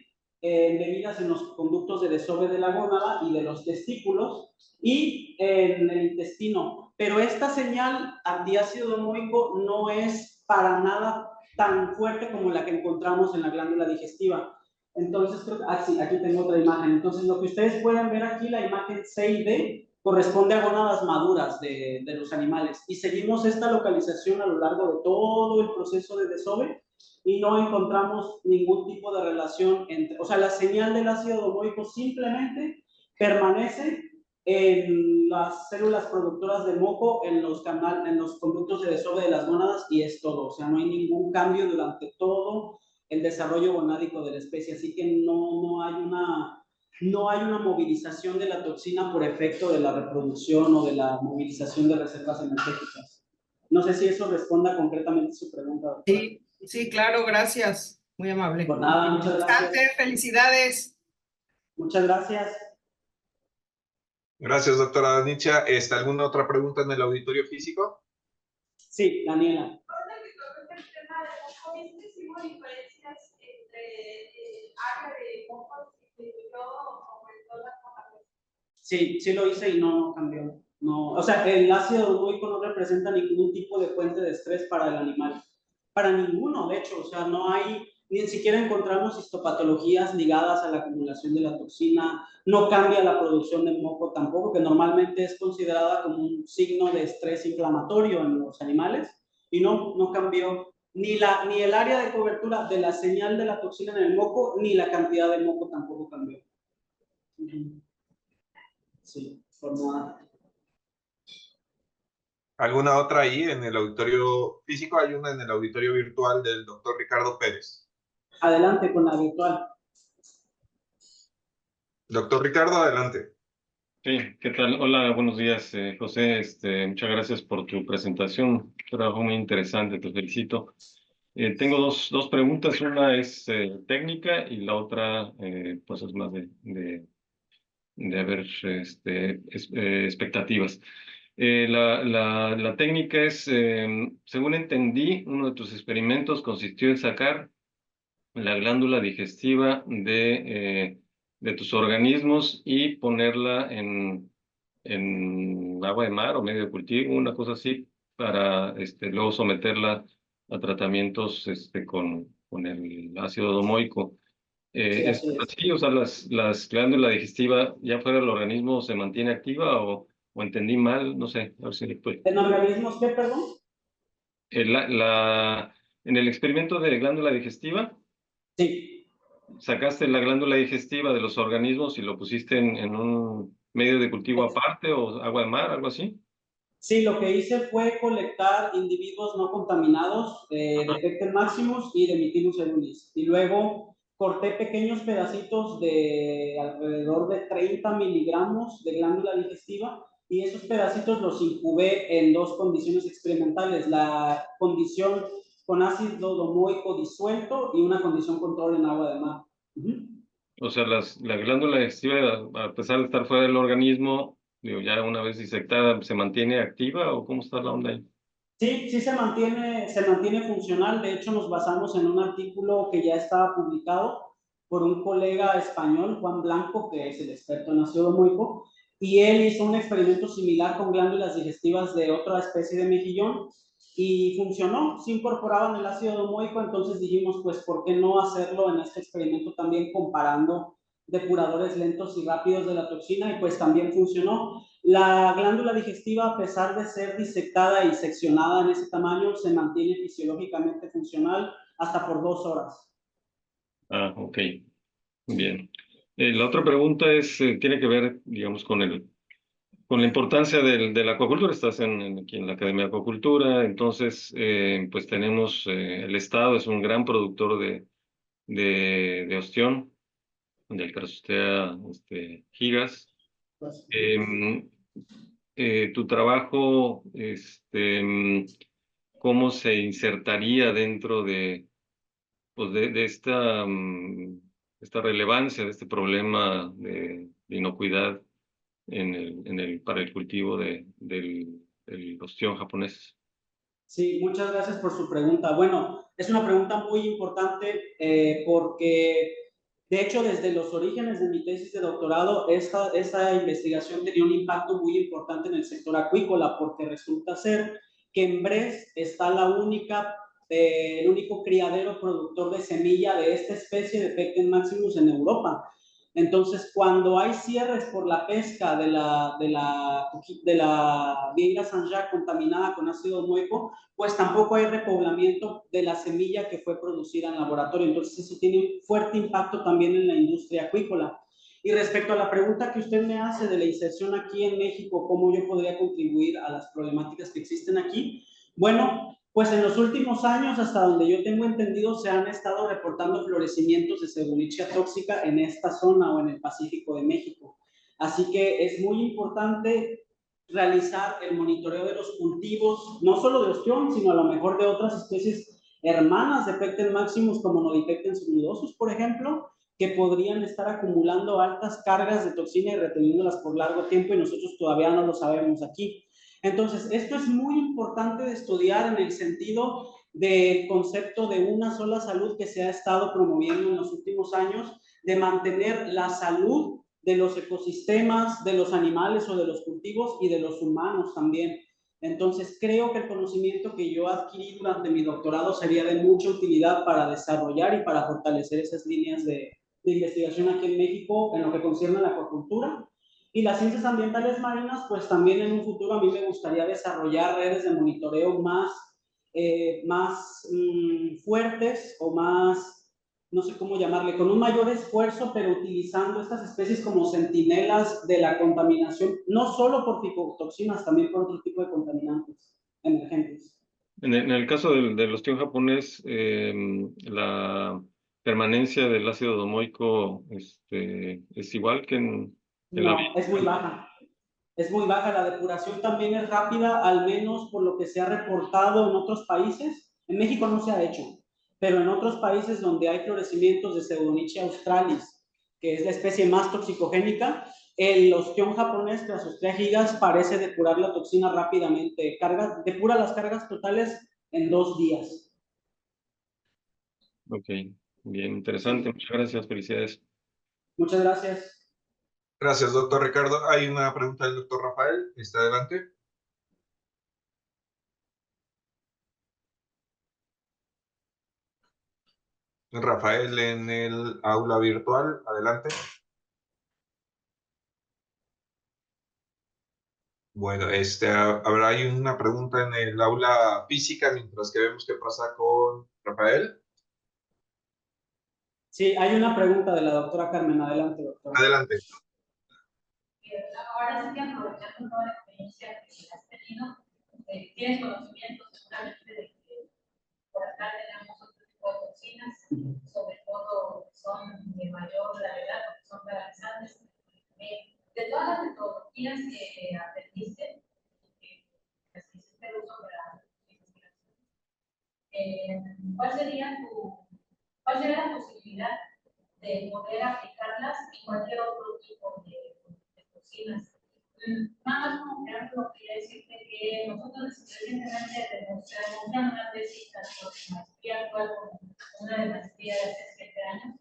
bebidas en los conductos de desove de la gónada y de los testículos, y en el intestino. Pero esta señal antiácido domoico no es para nada tan fuerte como la que encontramos en la glándula digestiva. Entonces, sí, aquí tengo otra imagen. Entonces, lo que ustedes pueden ver aquí, la imagen C y D, corresponde a gónadas maduras de los animales. Y seguimos esta localización a lo largo de todo el proceso de desove y no encontramos ningún tipo de relación entre, o sea, la señal del ácido domoico simplemente permanece en las células productoras de moco, en los conductos de desove de las gónadas, y es todo. O sea, no hay ningún cambio durante todo el desarrollo gonádico de la especie, así que no hay una movilización de la toxina por efecto de la reproducción o de la movilización de reservas energéticas. No sé si eso responda concretamente a su pregunta, doctora. Sí, sí, claro, gracias. Muy amable. Por nada, muchas gracias. Interesante, felicidades. Muchas gracias. Gracias, doctora Danicha. ¿Alguna otra pregunta en el auditorio físico? Sí, Daniela. Diferencias entre el área de moco disminuyó o aumentó la coagulación? Sí, sí lo hice y no cambió. No, o sea, el ácido domoico no representa ningún tipo de fuente de estrés para el animal. Para ninguno, de hecho, o sea, no hay, ni siquiera encontramos histopatologías ligadas a la acumulación de la toxina, no cambia la producción de moco tampoco, que normalmente es considerada como un signo de estrés inflamatorio en los animales, y no cambió ni el área de cobertura de la señal de la toxina en el moco, ni la cantidad de moco tampoco cambió. Sí, por nada. ¿Alguna otra ahí en el auditorio físico? Hay una en el auditorio virtual del doctor Ricardo Pérez. Adelante con la virtual. Doctor Ricardo, adelante. Sí, ¿qué tal? Hola, buenos días, José. Muchas gracias por tu presentación. Un trabajo muy interesante, te felicito. Tengo dos preguntas. Una es técnica y la otra pues es más de haber expectativas. La técnica es, según entendí, uno de tus experimentos consistió en sacar la glándula digestiva de tus organismos y ponerla en agua de mar o medio de cultivo, una cosa así, para luego someterla a tratamientos con el ácido domoico. Sí, ¿Es así es. así? O sea, las glándulas digestivas ya fuera del organismo se mantiene activa o entendí mal, no sé, a ver si después. ¿En organismos qué, perdón? En el experimento de glándula digestiva, Sí. sacaste la glándula digestiva de los organismos y lo pusiste en un medio de cultivo aparte o agua de mar, algo así. Sí, lo que hice fue colectar individuos no contaminados de Pecten maximus y de Mytilus cerulis. Y luego corté pequeños pedacitos de alrededor de 30 miligramos de glándula digestiva y esos pedacitos los incubé en dos condiciones experimentales. La condición con ácido domoico disuelto y una condición control en agua de mar. O sea, la glándula digestiva, a pesar de estar fuera del organismo, digo, ya una vez disectada, ¿se mantiene activa o cómo está la onda ahí? Sí, sí se mantiene funcional. De hecho, nos basamos en un artículo que ya estaba publicado por un colega español, Juan Blanco, que es el experto en ácido domoico, y él hizo un experimento similar con glándulas digestivas de otra especie de mejillón y funcionó, se incorporaban el ácido domoico, entonces dijimos, pues, ¿por qué no hacerlo en este experimento también comparando depuradores lentos y rápidos de la toxina? Y pues también funcionó. La glándula digestiva, a pesar de ser disectada y seccionada en ese tamaño, se mantiene fisiológicamente funcional hasta por 2 horas. Ah, ok, bien. La otra pregunta tiene que ver, digamos, con la importancia de la acuacultura. Estás aquí en la Academia de Acuacultura, entonces, pues tenemos, el Estado es un gran productor de ostión, del Crassustea gigas. Pues, Tu trabajo, ¿cómo se insertaría dentro pues de esta relevancia, de este problema de inocuidad para el cultivo del ostión japonés? sí, muchas gracias por su pregunta. Bueno, es una pregunta muy importante porque, de hecho, desde los orígenes de mi tesis de doctorado, esta investigación tenía un impacto muy importante en el sector acuícola, porque resulta ser que en Brest está el único criadero productor de semilla de esta especie de Pecten maximus en Europa. Entonces, cuando hay cierres por la pesca de la Vieira Saint-Jacques contaminada con ácido domoico, pues tampoco hay repoblamiento de la semilla que fue producida en laboratorio. Entonces, eso tiene un fuerte impacto también en la industria acuícola. Y respecto a la pregunta que usted me hace de la inserción aquí en México, ¿cómo yo podría contribuir a las problemáticas que existen aquí? Bueno, pues en los últimos años, hasta donde yo tengo entendido, se han estado reportando florecimientos de Serbulichia tóxica en esta zona o en el Pacífico de México. Así que es muy importante realizar el monitoreo de los cultivos, no solo de ostión, sino a lo mejor de otras especies hermanas de Pecten maximus, como Nodipecten subnidosus, por ejemplo, que podrían estar acumulando altas cargas de toxina y reteniéndolas por largo tiempo, y nosotros todavía no lo sabemos aquí. Entonces, esto es muy importante de estudiar en el sentido del concepto de una sola salud que se ha estado promoviendo en los últimos años, de mantener la salud de los ecosistemas, de los animales o de los cultivos y de los humanos también. Entonces, creo que el conocimiento que yo adquirí durante mi doctorado sería de mucha utilidad para desarrollar y para fortalecer esas líneas de investigación aquí en México en lo que concierne a la acuacultura. Y las ciencias ambientales marinas, pues también en un futuro a mí me gustaría desarrollar redes de monitoreo más fuertes o más, no sé cómo llamarle, con un mayor esfuerzo, pero utilizando estas especies como centinelas de la contaminación, no solo por ficotoxinas, también por otro tipo de contaminantes emergentes. En el caso del ostión japonés, la permanencia del ácido domoico es igual que en la No, vida. es muy baja. Es muy baja, la depuración también es rápida, al menos por lo que se ha reportado en otros países. En México no se ha hecho, pero en otros países donde hay florecimientos de Pseudonychia australis, que es la especie más toxicogénica, el ostión japonés Crassostrea gigas parece depurar la toxina rápidamente, depura las cargas totales en 2 días. Ok, bien, interesante. Muchas gracias, felicidades. Muchas gracias. Gracias, doctor Ricardo. Hay una pregunta del doctor Rafael. ¿Está adelante? Rafael en el aula virtual. Adelante. Bueno, habrá hay una pregunta en el aula física mientras que vemos qué pasa con Rafael. Sí, hay una pregunta de la doctora Carmen. Adelante, doctora. Adelante. Ahora sí que aprovechando toda la experiencia que has tenido, tienes conocimiento seguramente de que por acá tenemos otro tipo de toxinas, sobre todo son de mayor gravedad, porque son paralizantes. De todas las metodologías que aprendiste, que hiciste uso para la investigación, ¿cuál sería la posibilidad de poder aplicarlas en cualquier otro tipo de toxinas? Nada más como ejemplo, quería decirte que nosotros recientemente demostramos una tesis tanto de maestría actual como una de maestría de hace 7 años,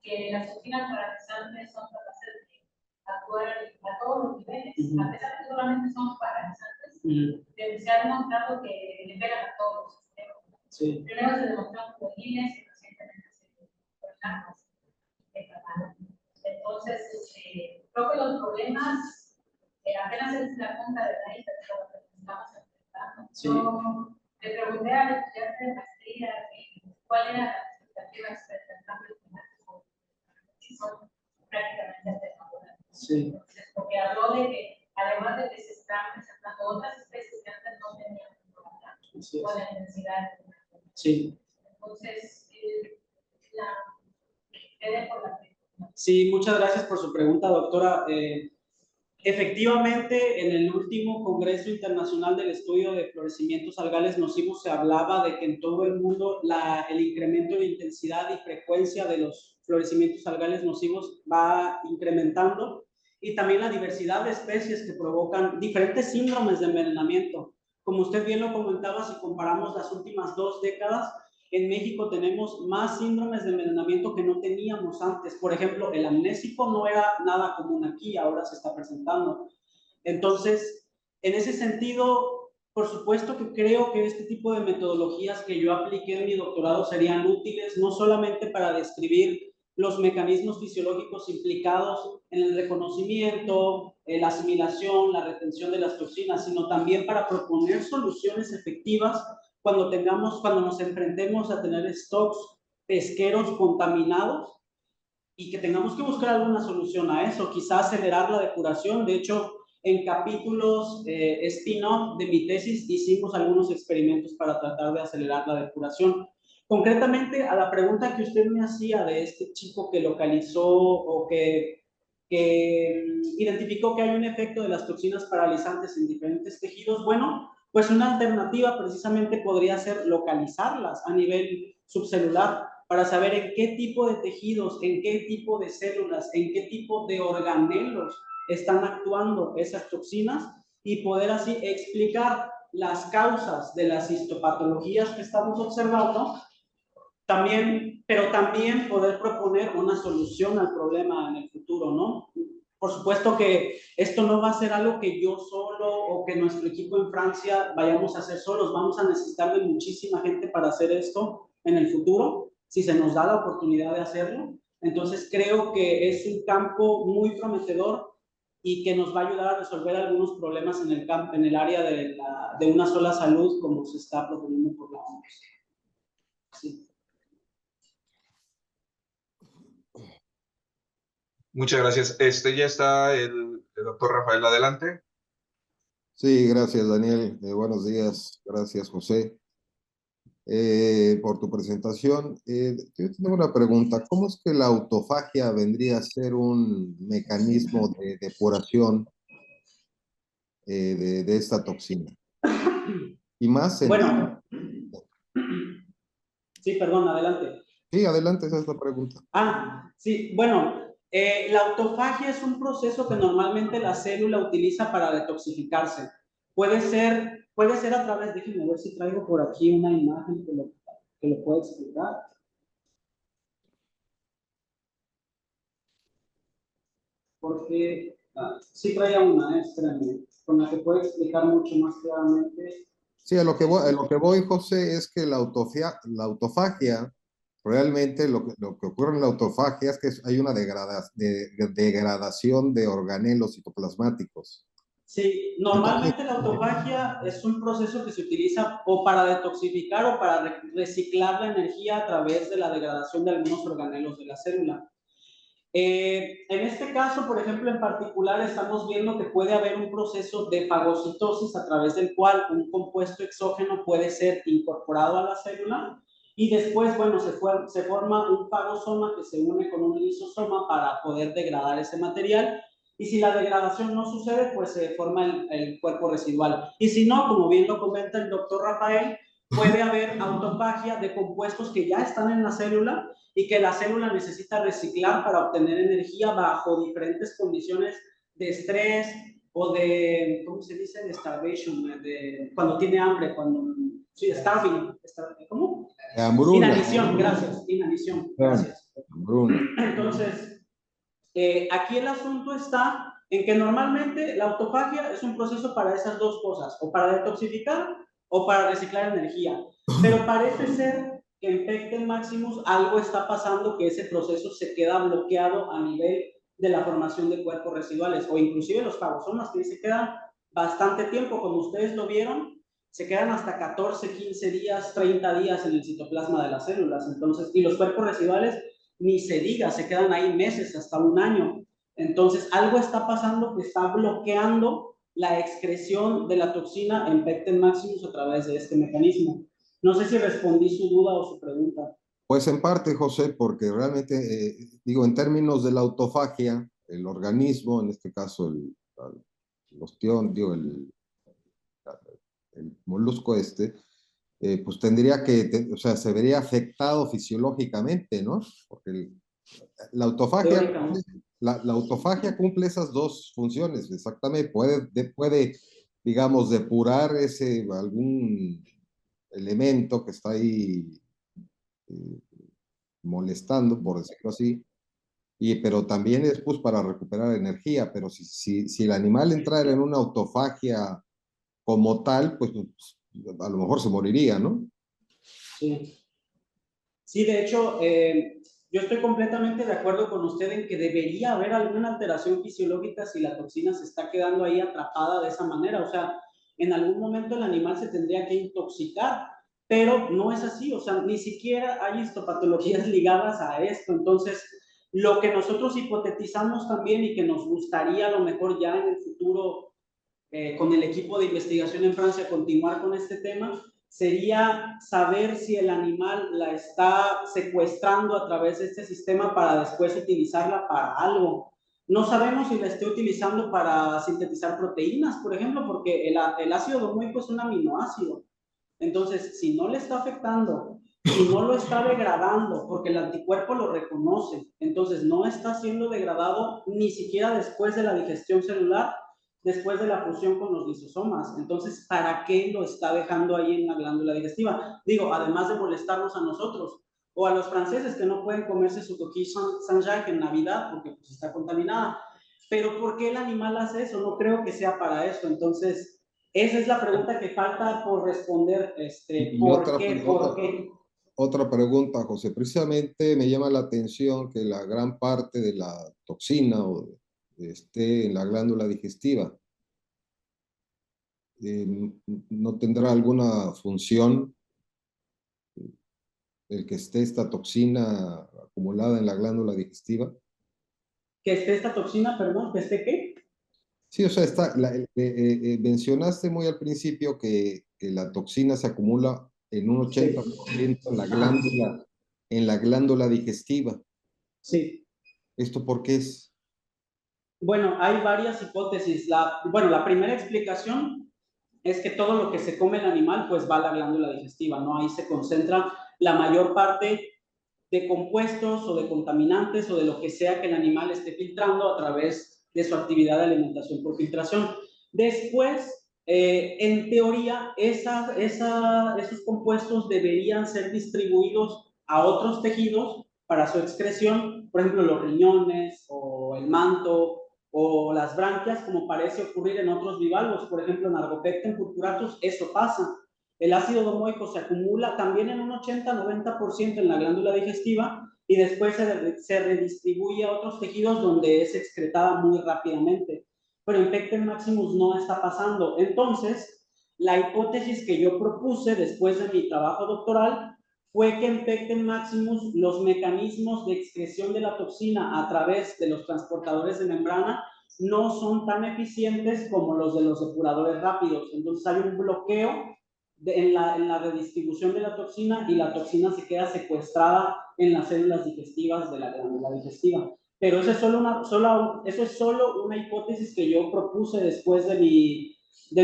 que las toxinas paralizantes son capaces de actuar a todos los niveles, a pesar de que solamente son paralizantes, se ha demostrado que le pegan a todos los sistemas. Sí. Primero se demostró en juveniles y recientemente se armas de catana. Entonces, creo que los problemas apenas es la punta de la isla de lo que estamos enfrentando. Sí. Yo le pregunté al estudiante de maestría cuál era la expectativa respecto al cambio climático, si son prácticamente desfavorables. Sí. Entonces, porque habló de que además de que se están presentando otras especies que antes no tenían con la intensidad. Sí. Entonces, quedé por la pregunta. Sí, muchas gracias por su pregunta, doctora. Efectivamente, en el último Congreso Internacional del Estudio de Florecimientos Algales Nocivos se hablaba de que en todo el mundo el incremento de intensidad y frecuencia de los florecimientos algales nocivos va incrementando, y también la diversidad de especies que provocan diferentes síndromes de envenenamiento. Como usted bien lo comentaba, si comparamos las últimas 2 décadas, en México tenemos más síndromes de envenenamiento que no teníamos antes. Por ejemplo, el amnésico no era nada común aquí, ahora se está presentando. Entonces, en ese sentido, por supuesto que creo que este tipo de metodologías que yo apliqué en mi doctorado serían útiles, no solamente para describir los mecanismos fisiológicos implicados en el reconocimiento, la asimilación, la retención de las toxinas, sino también para proponer soluciones efectivas cuando nos enfrentemos a tener stocks pesqueros contaminados y que tengamos que buscar alguna solución a eso, quizás acelerar la depuración. De hecho, en capítulos spin-off de mi tesis hicimos algunos experimentos para tratar de acelerar la depuración. Concretamente, a la pregunta que usted me hacía de este chico que localizó o que que identificó que hay un efecto de las toxinas paralizantes en diferentes tejidos. Bueno, pues una alternativa precisamente podría ser localizarlas a nivel subcelular para saber en qué tipo de tejidos, en qué tipo de células, en qué tipo de organelos están actuando esas toxinas y poder así explicar las causas de las histopatologías que estamos observando, también, pero también poder proponer una solución al problema en el futuro, ¿no? Por supuesto que esto no va a ser algo que yo solo o que nuestro equipo en Francia vayamos a hacer solos, vamos a necesitar de muchísima gente para hacer esto en el futuro, si se nos da la oportunidad de hacerlo. Entonces creo que es un campo muy prometedor y que nos va a ayudar a resolver algunos problemas en el campo, en el área de una sola salud, como se está proponiendo por la OMS. Sí. Muchas gracias. Ya está el doctor Rafael, adelante. Sí, gracias Daniel. Buenos días. Gracias José por tu presentación. Yo tengo una pregunta. ¿Cómo es que la autofagia vendría a ser un mecanismo de depuración de esta toxina? Y más en... Bueno, sí, perdón, adelante. Sí, adelante, esa es la pregunta. Sí, bueno, la autofagia es un proceso que normalmente la célula utiliza para detoxificarse. Puede ser a través, déjenme ver si traigo por aquí una imagen que lo pueda explicar. Porque, sí traía una, espérame, con la que puedo explicar mucho más claramente. Sí, a lo que voy, José, es que la autofagia, realmente lo que ocurre en la autofagia es que hay una degradación de organelos citoplasmáticos. Sí, normalmente la autofagia es un proceso que se utiliza o para detoxificar o para reciclar la energía a través de la degradación de algunos organelos de la célula. En este caso, por ejemplo, en particular, estamos viendo que puede haber un proceso de fagocitosis a través del cual un compuesto exógeno puede ser incorporado a la célula y después, bueno, se forma un fagosoma que se une con un lisosoma para poder degradar ese material. Y si la degradación no sucede, pues se forma el cuerpo residual. Y si no, como bien lo comenta el doctor Rafael, puede haber autofagia de compuestos que ya están en la célula y que la célula necesita reciclar para obtener energía bajo diferentes condiciones de estrés o de, ¿cómo se dice? De starvation, cuando tiene hambre, sí, starving, ¿cómo? Hambruna. Inanición, gracias, inanición, gracias. Hambruna. Entonces, aquí el asunto está en que normalmente la autofagia es un proceso para esas dos cosas, o para detoxificar o para reciclar energía, pero parece ser que en Pecten Maximus algo está pasando, que ese proceso se queda bloqueado a nivel de la formación de cuerpos residuales, o inclusive los fagosomas que se quedan bastante tiempo, como ustedes lo vieron, se quedan hasta 14, 15 días, 30 días en el citoplasma de las células. Entonces, y los cuerpos residuales, ni se diga, se quedan ahí meses, hasta un año. Entonces, algo está pasando que está bloqueando la excreción de la toxina en Pecten Maximus a través de este mecanismo. No sé si respondí su duda o su pregunta. Pues en parte, José, porque realmente, digo, en términos de la autofagia, el organismo, en este caso el ostión, digo, el molusco pues tendría que, o sea, se vería afectado fisiológicamente, ¿no? Porque la autofagia, la autofagia cumple esas dos funciones, exactamente. Puede, digamos, depurar algún elemento que está ahí molestando, por decirlo así, pero también es pues, para recuperar energía. Pero si el animal entrara en una autofagia como tal, pues a lo mejor se moriría, ¿no? Sí. Sí, de hecho, yo estoy completamente de acuerdo con usted en que debería haber alguna alteración fisiológica si la toxina se está quedando ahí atrapada de esa manera. O sea, en algún momento el animal se tendría que intoxicar, pero no es así. O sea, ni siquiera hay histopatologías ligadas a esto. Entonces, lo que nosotros hipotetizamos también y que nos gustaría a lo mejor ya en el futuro con el equipo de investigación en Francia continuar con este tema, sería saber si el animal la está secuestrando a través de este sistema para después utilizarla para algo. No sabemos si la esté utilizando para sintetizar proteínas, por ejemplo, porque el ácido domoico es un aminoácido. Entonces, si no le está afectando, si no lo está degradando, porque el anticuerpo lo reconoce, entonces no está siendo degradado ni siquiera después de la digestión celular, después de la fusión con los lisosomas. Entonces, ¿para qué lo está dejando ahí en la glándula digestiva? Digo, además de molestarnos a nosotros o a los franceses que no pueden comerse su coquille Saint-Jacques en Navidad porque pues, está contaminada. Pero ¿por qué el animal hace eso? No creo que sea para eso. Entonces, esa es la pregunta que falta por responder. Y ¿Por qué? ¿Por qué? otra pregunta, José. Precisamente me llama la atención que la gran parte de la toxina esté en la glándula digestiva. ¿No tendrá alguna función el que esté esta toxina acumulada en la glándula digestiva? ¿Que esté esta toxina, perdón? ¿Que esté qué? Sí, o sea, mencionaste muy al principio que la toxina se acumula en un 80% en la glándula digestiva. Sí. ¿Esto por qué es? Bueno, hay varias hipótesis. La primera explicación es que todo lo que se come el animal pues va a la glándula digestiva, ¿no? Ahí se concentra la mayor parte de compuestos o de contaminantes o de lo que sea que el animal esté filtrando a través de su actividad de alimentación por filtración. Después, en teoría, esos compuestos deberían ser distribuidos a otros tejidos para su excreción, por ejemplo, los riñones o el manto o las branquias, como parece ocurrir en otros bivalvos, por ejemplo, en Argopecten purpuratus, eso pasa. El ácido domoico se acumula también en un 80-90% en la glándula digestiva y después se redistribuye a otros tejidos donde es excretada muy rápidamente. Pero en Pecten maximus no está pasando. Entonces, la hipótesis que yo propuse después de mi trabajo doctoral fue que en Pecten maximus los mecanismos de excreción de la toxina a través de los transportadores de membrana no son tan eficientes como los de los depuradores rápidos. Entonces hay un bloqueo en la redistribución de la toxina y la toxina se queda secuestrada en las células digestivas de la glándula digestiva. Pero eso es solo una hipótesis que yo propuse después de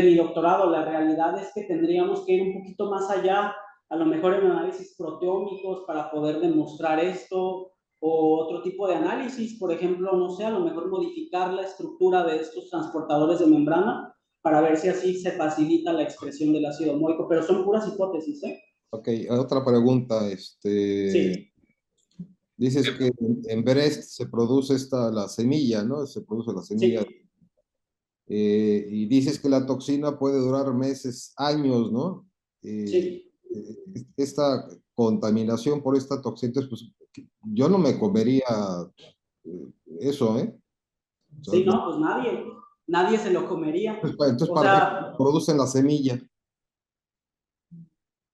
mi doctorado. La realidad es que tendríamos que ir un poquito más allá, a lo mejor en análisis proteómicos para poder demostrar esto, o otro tipo de análisis, por ejemplo, no sé, a lo mejor modificar la estructura de estos transportadores de membrana para ver si así se facilita la expresión del ácido domoico, pero son puras hipótesis, ¿eh? Ok, otra pregunta. Sí, Dices que en Brest se produce la semilla, ¿no? Se produce la semilla. sí, Y dices que la toxina puede durar meses, años, ¿no? sí. Esta contaminación por esta toxina, entonces, pues, yo no me comería eso, ¿eh? O sea, Sí, no, pues nadie se lo comería. entonces, O ¿para qué sea, producen la semilla?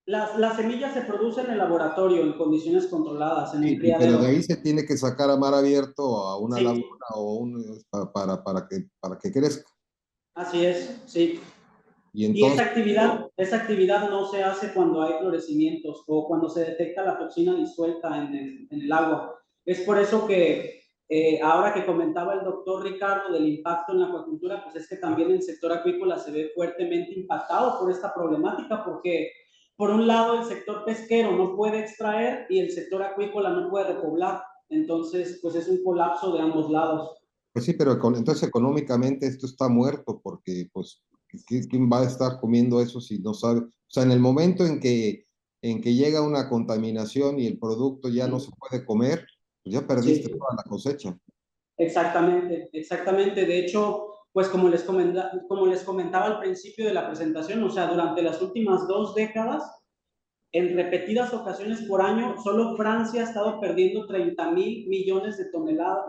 las semillas se producen en el laboratorio en condiciones controladas, en un Pero de criadero. ahí se tiene que sacar a mar abierto a una laguna Sí, o para que crezca. así es, sí. Y Y entonces, esa actividad no se hace cuando hay florecimientos o cuando se detecta la toxina disuelta en el agua. Es por eso que ahora que comentaba el doctor Ricardo del impacto en la acuacultura, pues es que también el sector acuícola se ve fuertemente impactado por esta problemática, porque por un lado el sector pesquero no puede extraer y el sector acuícola no puede repoblar. Entonces, pues es un colapso de ambos lados. pues sí, pero entonces económicamente esto está muerto porque, pues, ¿quién va a estar comiendo eso si no sabe? O sea, en el momento en que llega una contaminación y el producto ya no se puede comer, pues ya perdiste Sí. toda la cosecha. Exactamente, exactamente. De hecho, pues como les comentaba al principio de la presentación, o sea, durante las últimas 2 décadas, en repetidas ocasiones por año, solo Francia ha estado perdiendo 30.000 millones de toneladas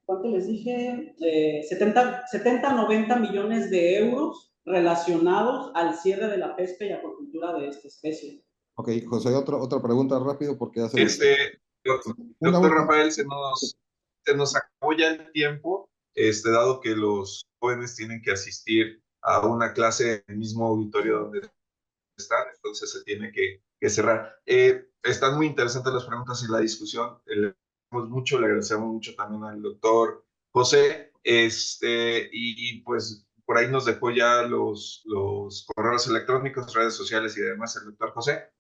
¿cuánto les dije? 70-90 millones de euros relacionados al cierre de la pesca y acuacultura de esta especie. Ok, José, otra pregunta rápido porque ya se nos... Una Doctor última. Rafael, se nos acabó ya el tiempo, dado que los jóvenes tienen que asistir a una clase en el mismo auditorio donde están, entonces se tiene que cerrar. Están muy interesantes las preguntas y la discusión. mucho, le agradecemos mucho también al doctor José, y pues por ahí nos dejó ya los correos electrónicos, redes sociales y demás el doctor José.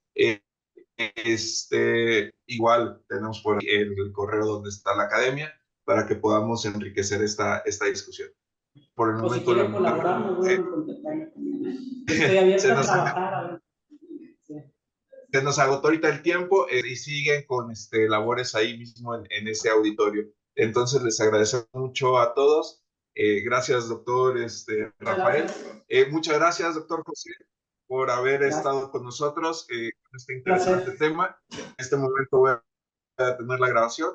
Igual tenemos por ahí el correo donde está la academia para que podamos enriquecer esta discusión. Por el O si momento, quiere colaborar, nos vuelven a contactar también. Estoy abierta a trabajar. A ver. Sí. Se nos agotó ahorita el tiempo y siguen con labores ahí mismo en ese auditorio. Entonces les agradecemos mucho a todos. Gracias, doctor Rafael. Muchas gracias, doctor José, por haber estado con nosotros con este interesante tema. En este momento voy a detener la grabación